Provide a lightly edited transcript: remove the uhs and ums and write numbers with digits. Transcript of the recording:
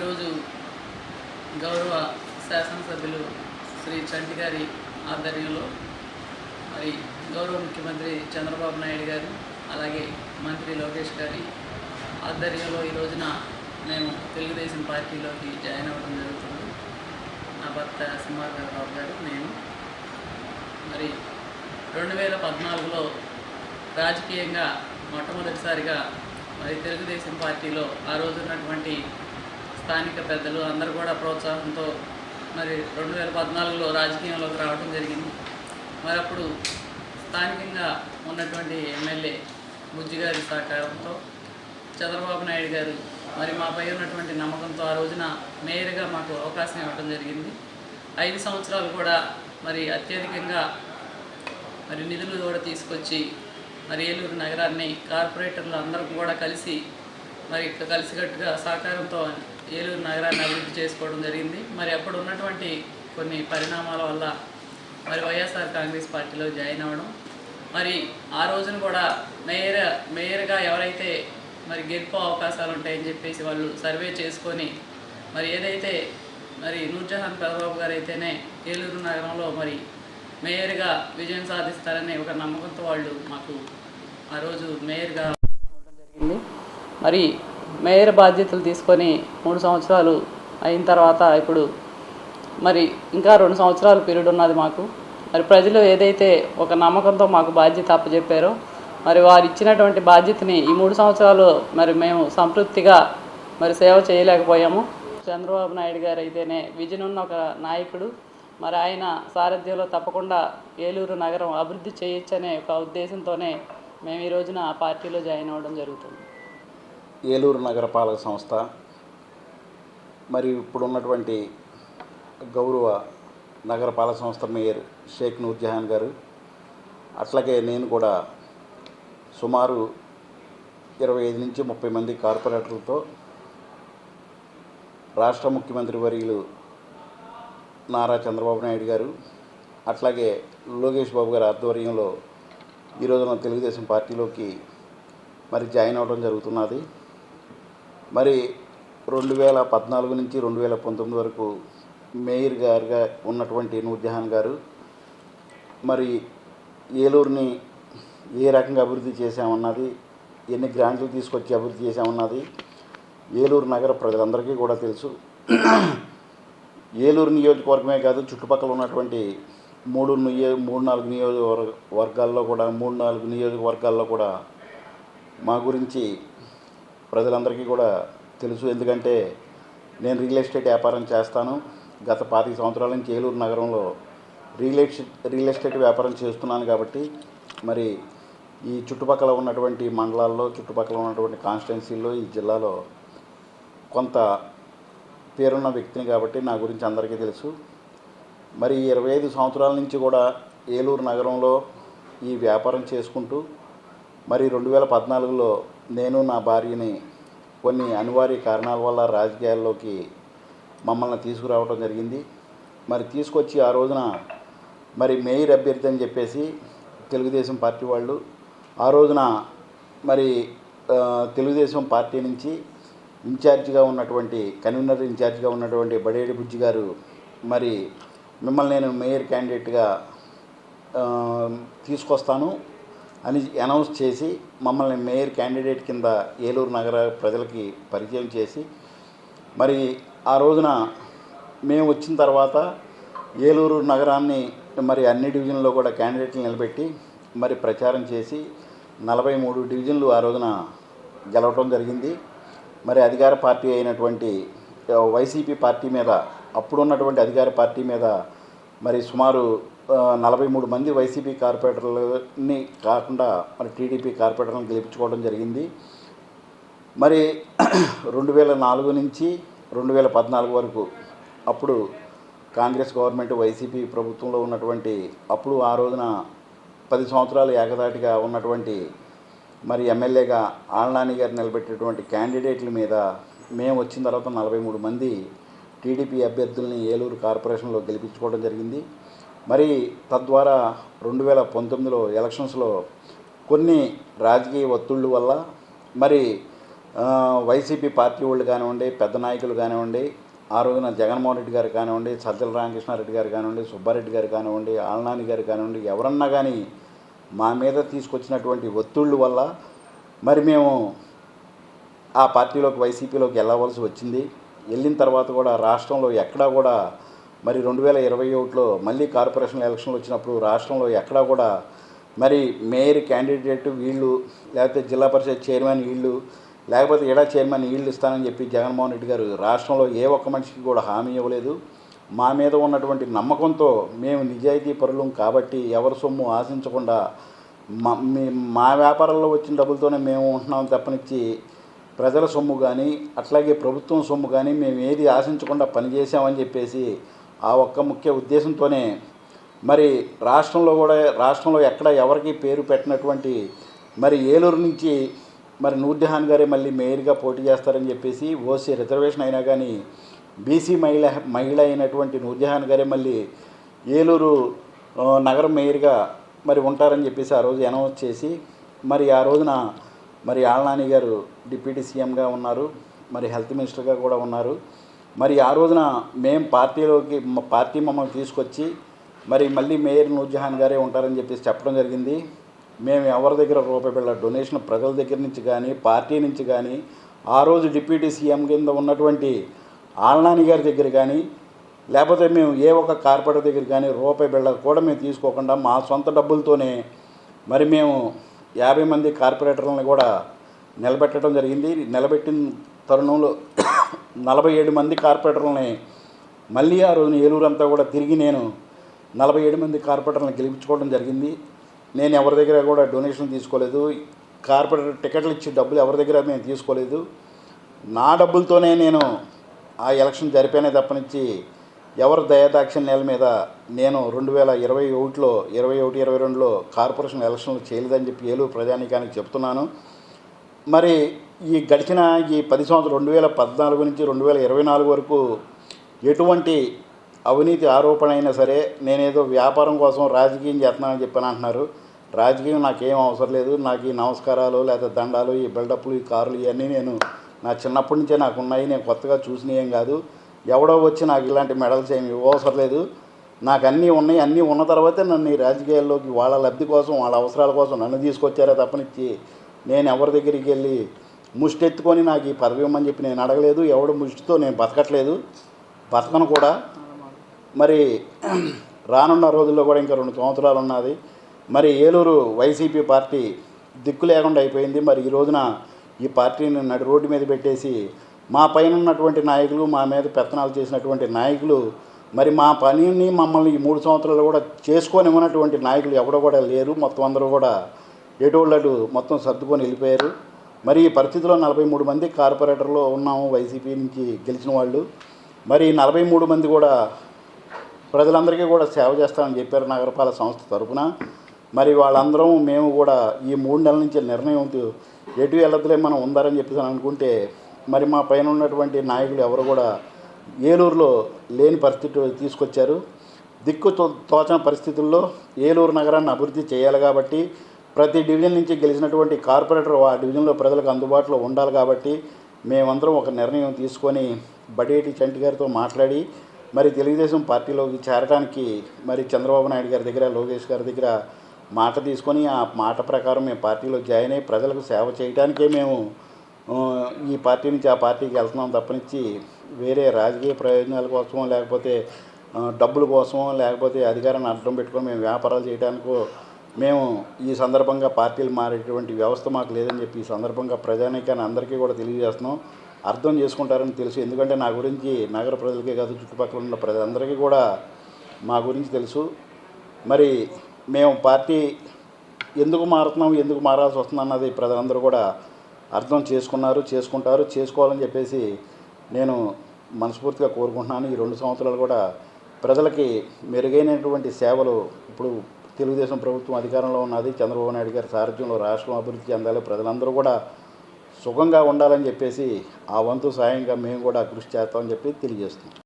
ఈరోజు గౌరవ శాసనసభ్యులు శ్రీ చంటి గారి ఆధ్వర్యంలో మరి గౌరవ ముఖ్యమంత్రి చంద్రబాబు నాయుడు గారు అలాగే మంత్రి లోకేష్ గారి ఆధ్వర్యంలో ఈ రోజున మేము తెలుగుదేశం పార్టీలోకి జాయిన్ అవ్వడం జరుగుతుంది. నా భర్త సింహాకర్ రావు గారు, నేను మరి 2014లో రాజకీయంగా మొట్టమొదటిసారిగా మరి తెలుగుదేశం పార్టీలో ఆ రోజు ఉన్నటువంటి స్థానిక పెద్దలు అందరూ కూడా ప్రోత్సాహంతో మరి 2014లో రాజకీయంలోకి రావడం జరిగింది. మరి అప్పుడు స్థానికంగా ఉన్నటువంటి ఎమ్మెల్యే బుజ్జి గారి సహకారంతో చంద్రబాబు నాయుడు గారు మరి మాపై ఉన్నటువంటి నమ్మకంతో ఆ రోజున మేయర్గా మాకు అవకాశం ఇవ్వడం జరిగింది. 5 సంవత్సరాలు కూడా మరి అత్యధికంగా మరి నిధులు కూడా తీసుకొచ్చి మరి ఏలూరు నగరాన్ని కార్పొరేటర్లు అందరూ కూడా కలిసికట్టుగా సహకారంతో ఏలూరు నగరాన్ని అభివృద్ధి చేసుకోవడం జరిగింది. మరి అప్పుడు ఉన్నటువంటి కొన్ని పరిణామాల వల్ల మరి వైఎస్ఆర్ కాంగ్రెస్ పార్టీలో జాయిన్ అవ్వడం, మరి ఆ రోజున కూడా మేయర్గా ఎవరైతే మరి గెలుపు అవకాశాలు ఉంటాయని చెప్పేసి వాళ్ళు సర్వే చేసుకొని మరి ఏదైతే మరి నూర్జహాన్ పెదబాబు గారు అయితేనే ఏలూరు నగరంలో మరి మేయర్గా విజయం సాధిస్తారనే ఒక నమ్మకంతో వాళ్ళు మాకు ఆ రోజు మేయర్గా జరిగింది. మరి మేయర్ బాధ్యతలు తీసుకొని 3 సంవత్సరాలు అయిన తర్వాత ఇప్పుడు మరి ఇంకా 2 సంవత్సరాలు పీరియడ్ ఉన్నది మాకు. మరి ప్రజలు ఏదైతే ఒక నమ్మకంతో మాకు బాధ్యత అప్పచెప్పారో మరి వారు ఇచ్చినటువంటి బాధ్యతని ఈ 3 సంవత్సరాలు మరి మేము సంతృప్తిగా మరి సేవ చేయలేకపోయాము. చంద్రబాబు నాయుడు గారు అయితేనే విజన్ ఉన్న ఒక నాయకుడు. మరి ఆయన సారథ్యంలో తప్పకుండా ఏలూరు నగరం అభివృద్ధి చేయొచ్చనే ఒక ఉద్దేశంతోనే మేము ఈ రోజున ఆ పార్టీలో జాయిన్ అవ్వడం జరుగుతుంది. ఏలూరు నగరపాలక సంస్థ మరి ఇప్పుడున్నటువంటి గౌరవ నగరపాలక సంస్థ మేయర్ షేక్ నూర్జహాన్ గారు, అట్లాగే నేను కూడా సుమారు 25 నుంచి 30 మంది కార్పొరేటర్లతో రాష్ట్ర ముఖ్యమంత్రి వర్యులు నారా చంద్రబాబు నాయుడు గారు అట్లాగే లోకేష్ బాబు గారి ఆధ్వర్యంలో ఈరోజున తెలుగుదేశం పార్టీలోకి మరి జాయిన్ అవ్వడం జరుగుతున్నది. మరి 2014 నుంచి 2019 వరకు మేయర్ గారుగా ఉన్నటువంటి నూర్జహాన్ గారు మరి ఏలూరుని ఏ రకంగా అభివృద్ధి చేశామన్నది, ఎన్ని గ్రాంట్లు తీసుకొచ్చి అభివృద్ధి చేశామన్నది ఏలూరు నగర ప్రజలందరికీ కూడా తెలుసు. ఏలూరు నియోజకవర్గమే కాదు, చుట్టుపక్కల ఉన్నటువంటి 3-4 నియోజకవర్గాల్లో కూడా మా గురించి ప్రజలందరికీ కూడా తెలుసు. ఎందుకంటే నేను రియల్ ఎస్టేట్ వ్యాపారం చేస్తాను. గత 25 సంవత్సరాల నుంచి ఏలూరు నగరంలో రియల్ ఎస్టేట్ వ్యాపారం చేస్తున్నాను. కాబట్టి మరి ఈ చుట్టుపక్కల ఉన్నటువంటి మండలాల్లో, చుట్టుపక్కల ఉన్నటువంటి కాన్స్టిట్యున్సీల్లో, ఈ జిల్లాలో కొంత పేరున్న వ్యక్తిని కాబట్టి నా గురించి అందరికీ తెలుసు. మరి 25 సంవత్సరాల నుంచి కూడా ఏలూరు నగరంలో ఈ వ్యాపారం చేసుకుంటూ మరి 2014లో నేను నా భార్యని కొన్ని అనివార్య కారణాల వల్ల రాజకీయాల్లోకి మమ్మల్ని తీసుకురావడం జరిగింది. మరి తీసుకొచ్చి ఆ రోజున మరి మేయర్ అభ్యర్థి అని చెప్పేసి తెలుగుదేశం పార్టీ వాళ్ళు ఆ రోజున మరి తెలుగుదేశం పార్టీ నుంచి కన్వీనర్ ఇన్ఛార్జిగా ఉన్నటువంటి బడేడి బుజ్జి గారు మరి మిమ్మల్ని నేను మేయర్ క్యాండిడేట్గా తీసుకొస్తాను అని అనౌన్స్ చేసి మమ్మల్ని మేయర్ క్యాండిడేట్ కింద ఏలూరు నగర ప్రజలకి పరిచయం చేసి మరి ఆ రోజున మేము వచ్చిన తర్వాత ఏలూరు నగరాన్ని మరి అన్ని డివిజన్లో కూడా క్యాండిడేట్లు నిలబెట్టి మరి ప్రచారం చేసి 43 డివిజన్లు ఆ రోజున గెలవటం జరిగింది. మరి అధికార పార్టీ అయినటువంటి వైసీపీ పార్టీ మీద, అప్పుడున్నటువంటి అధికార పార్టీ మీద మరి సుమారు 43 మంది వైసీపీ కార్పొరేటర్లని కాకుండా మరి టీడీపీ కార్పొరేటర్లను గెలిపించుకోవడం జరిగింది. మరి 2004 నుంచి 2014 వరకు అప్పుడు కాంగ్రెస్ గవర్నమెంట్ వైసీపీ ప్రభుత్వంలో ఉన్నటువంటి అప్పుడు ఆ రోజున 10 సంవత్సరాలు ఏకదాటిగా ఉన్నటువంటి మరి ఎమ్మెల్యేగా ఆళ్నాని గారు నిలబెట్టేటువంటి క్యాండిడేట్ల మీద మేము వచ్చిన తర్వాత 43 మంది టీడీపీ అభ్యర్థుల్ని ఏలూరు కార్పొరేషన్లో గెలిపించుకోవడం జరిగింది. మరి తద్వారా 2019లో ఎలక్షన్స్లో కొన్ని రాజకీయ ఒత్తిళ్ళ వల్ల మరి వైసీపీ పార్టీ వాళ్ళు కానివ్వండి, పెద్ద నాయకులు కానివ్వండి, ఆ రోజున జగన్మోహన్ రెడ్డి గారు కానివ్వండి, సజ్జల రామకృష్ణారెడ్డి గారు కానివ్వండి, సుబ్బారెడ్డి గారు కానివ్వండి, ఆళ్ళనాని గారు కానివ్వండి, ఎవరన్నా కానీ మా మీద తీసుకొచ్చినటువంటి ఒత్తిళ్ళ వల్ల మరి మేము ఆ పార్టీలోకి వైసీపీలోకి వెళ్ళవలసి వచ్చింది. వెళ్ళిన తర్వాత కూడా రాష్ట్రంలో ఎక్కడా కూడా మరి 2021లో మళ్ళీ కార్పొరేషన్ ఎలక్షన్లు వచ్చినప్పుడు రాష్ట్రంలో ఎక్కడా కూడా మరి మేయర్ క్యాండిడేట్ వీళ్ళు, లేకపోతే జిల్లా పరిషత్ చైర్మన్ వీళ్ళు, లేకపోతే ఏడా చైర్మన్ వీళ్ళు ఇస్తానని చెప్పి జగన్మోహన్ రెడ్డి గారు రాష్ట్రంలో ఏ ఒక్క మనిషికి కూడా హామీ ఇవ్వలేదు. మా మీద ఉన్నటువంటి నమ్మకంతో మేము నిజాయితీ పరులం కాబట్టి ఎవరి సొమ్ము ఆశించకుండా మా వ్యాపారాల్లో వచ్చిన డబ్బులతోనే మేము ఉంటున్నాం తప్పనిచ్చి ప్రజల సొమ్ము కానీ అట్లాగే ప్రభుత్వం సొమ్ము కానీ మేము ఏది ఆశించకుండా పనిచేసామని చెప్పేసి ఆ ఒక్క ముఖ్య ఉద్దేశంతోనే మరి రాష్ట్రంలో ఎక్కడ ఎవరికి పేరు పెట్టినటువంటి మరి ఏలూరు నుంచి మరి నూర్జహాన్ గారే మళ్ళీ మేయర్గా పోటీ చేస్తారని చెప్పేసి ఓసీ రిజర్వేషన్ అయినా కానీ బీసీ మహిళ అయినటువంటి నూర్జహాన్ గారే మళ్ళీ ఏలూరు నగరం మేయర్గా మరి ఉంటారని చెప్పేసి ఆ రోజు అనౌన్స్ చేసి మరి ఆ రోజున మరి ఆళ్ళనాని గారు డిప్యూటీ సీఎంగా ఉన్నారు, మరి హెల్త్ మినిస్టర్గా కూడా ఉన్నారు. మరి ఆ రోజున మేము పార్టీ మమ్మల్ని తీసుకొచ్చి మరి మళ్ళీ మేయర్ నూర్జహాన్ గారే ఉంటారని చెప్పేసి చెప్పడం జరిగింది. మేము ఎవరి దగ్గర రూపాయి బిళ్ళ డొనేషన్ ప్రజల దగ్గర నుంచి కానీ పార్టీ నుంచి కానీ ఆ రోజు డిప్యూటీ సీఎం కింద ఉన్నటువంటి ఆళ్ళనాని గారి దగ్గర కానీ లేకపోతే మేము ఏ ఒక్క కార్పొరేటర్ దగ్గర కానీ రూపాయి బిళ్ళ కూడా మేము తీసుకోకుండా మా సొంత డబ్బులతోనే మరి మేము 50 మంది కార్పొరేటర్లను కూడా నిలబెట్టడం జరిగింది. నిలబెట్టిన తరుణంలో 47 మంది కార్పొరేటర్లని మళ్ళీ ఆ రోజున ఏలూరు అంతా కూడా తిరిగి నేను 47 మంది కార్పొరేటర్లను గెలిపించుకోవడం జరిగింది. నేను ఎవరి దగ్గర కూడా డొనేషన్ తీసుకోలేదు, కార్పొరేటర్ టికెట్లు ఇచ్చి డబ్బులు ఎవరి దగ్గర మేము తీసుకోలేదు. నా డబ్బులతోనే నేను ఆ ఎలక్షన్ జరిపానే తప్పనిచ్చి ఎవరు దయాదాక్షిణ్యాల మీద నేను 2021లో 22లో కార్పొరేషన్ ఎలక్షన్లు చేయలేదని చెప్పి ఏలూరు ప్రజానీకానికి చెప్తున్నాను. మరి ఈ గడిచిన ఈ 10 సంవత్సరాలు 2014 నుంచి 2024 వరకు ఎటువంటి అవినీతి ఆరోపణ అయినా సరే నేనేదో వ్యాపారం కోసం రాజకీయం చేస్తున్నానని చెప్పని అంటున్నారు. రాజకీయం నాకేం అవసరం లేదు. నాకు ఈ నమస్కారాలు లేకపోతే దండాలు, ఈ బిల్డప్లు, ఈ కార్లు ఇవన్నీ నేను నా చిన్నప్పటి నుంచే నాకు ఉన్నాయి. నేను కొత్తగా చూసినవి ఏం కాదు. ఎవడో వచ్చి నాకు ఇలాంటి మెడల్స్ ఏమి అవసరం లేదు. నాకు అన్నీ ఉన్నాయి. అన్నీ ఉన్న తర్వాతే నన్ను ఈ రాజకీయాల్లోకి వాళ్ళ లబ్ధి కోసం వాళ్ళ అవసరాల కోసం నన్ను తీసుకొచ్చారే తప్పనిచ్చి నేను ఎవరి దగ్గరికి వెళ్ళి ముష్టి ఎత్తుకొని నాకు ఈ పదవి ఇవ్వమని చెప్పి నేను అడగలేదు. ఎవడు ముష్టితో నేను బతకట్లేదు, బతకను కూడా. మరి రానున్న రోజుల్లో కూడా ఇంకా 2 సంవత్సరాలు ఉన్నది. మరి ఏలూరు వైసీపీ పార్టీ దిక్కు లేకుండా అయిపోయింది. మరి ఈ రోజున ఈ పార్టీని నడి రోడ్డు మీద పెట్టేసి మా పైన ఉన్నటువంటి నాయకులు, మా మీద పెత్తనాలు చేసినటువంటి నాయకులు, మరి మా పనిని మమ్మల్ని ఈ 3 సంవత్సరాలు కూడా చేసుకొనివ్వనటువంటి నాయకులు ఎవడో కూడా లేరు. మొత్తం అందరూ కూడా ఎటోళ్ళటు మొత్తం సర్దుకొని వెళ్ళిపోయారు. మరి ఈ పరిస్థితిలో 43 మంది కార్పొరేటర్లు ఉన్నాము వైసీపీ నుంచి గెలిచిన వాళ్ళు. మరి 43 మంది కూడా ప్రజలందరికీ కూడా సేవ చేస్తామని చెప్పారు నగరపాలక సంస్థ తరఫున. మరి వాళ్ళందరం మేము కూడా ఈ 3 నెలల నుంచి నిర్ణయం ఎటు వెళ్ళదులే మనం ఉందారని చెప్పేసి అనుకుంటే మరి మా పైన ఉన్నటువంటి నాయకులు ఎవరు కూడా ఏలూరులో లేని పరిస్థితి తీసుకొచ్చారు. దిక్కు తోచన పరిస్థితుల్లో ఏలూరు నగరాన్ని అభివృద్ధి చేయాలి కాబట్టి ప్రతి డివిజన్ నుంచి గెలిచినటువంటి కార్పొరేటర్ ఆ డివిజన్లో ప్రజలకు అందుబాటులో ఉండాలి కాబట్టి మేమందరం ఒక నిర్ణయం తీసుకొని బడేటి చంటి గారితో మాట్లాడి మరి తెలుగుదేశం పార్టీలోకి చేరడానికి మరి చంద్రబాబు నాయుడు గారి దగ్గర, లోకేష్ గారి దగ్గర మాట తీసుకొని ఆ మాట ప్రకారం మేము పార్టీలో జాయిన్ అయ్యి ప్రజలకు సేవ చేయడానికే మేము ఈ పార్టీ నుంచి ఆ పార్టీకి వెళ్తున్నాం తప్పనిచ్చి వేరే రాజకీయ ప్రయోజనాల కోసమో లేకపోతే డబ్బుల కోసమో లేకపోతే అధికారాన్ని అడ్డం పెట్టుకొని మేము వ్యాపారాలు చేయడానికో మేము ఈ సందర్భంగా పార్టీలు మారేటువంటి వ్యవస్థ మాకు లేదని చెప్పి ఈ సందర్భంగా ప్రజానీకాన్ని అందరికీ కూడా తెలియజేస్తున్నాం. అర్థం చేసుకుంటారని తెలుసు. ఎందుకంటే నా గురించి నగర ప్రజలకే కాదు చుట్టుపక్కల ఉన్న ప్రజలందరికీ కూడా మా గురించి తెలుసు. మరి మేము పార్టీ ఎందుకు మారుతున్నాం, ఎందుకు మారాల్సి వస్తుంది అన్నది ప్రజలందరూ కూడా అర్థం చేసుకుంటారు, చేసుకోవాలని చెప్పేసి నేను మనస్ఫూర్తిగా కోరుకుంటున్నాను. ఈ 2 సంవత్సరాలు కూడా ప్రజలకి మెరుగైనటువంటి సేవలు ఇప్పుడు తెలుగుదేశం ప్రభుత్వం అధికారంలో ఉన్నది. చంద్రబాబు నాయుడు గారి సారథ్యంలో రాష్ట్రం అభివృద్ధి చెందాలి, ప్రజలందరూ కూడా సుఖంగా ఉండాలని చెప్పేసి ఆ వంతు సాయంగా మేము కూడా కృషి చేస్తామని చెప్పి తెలియజేస్తున్నాం.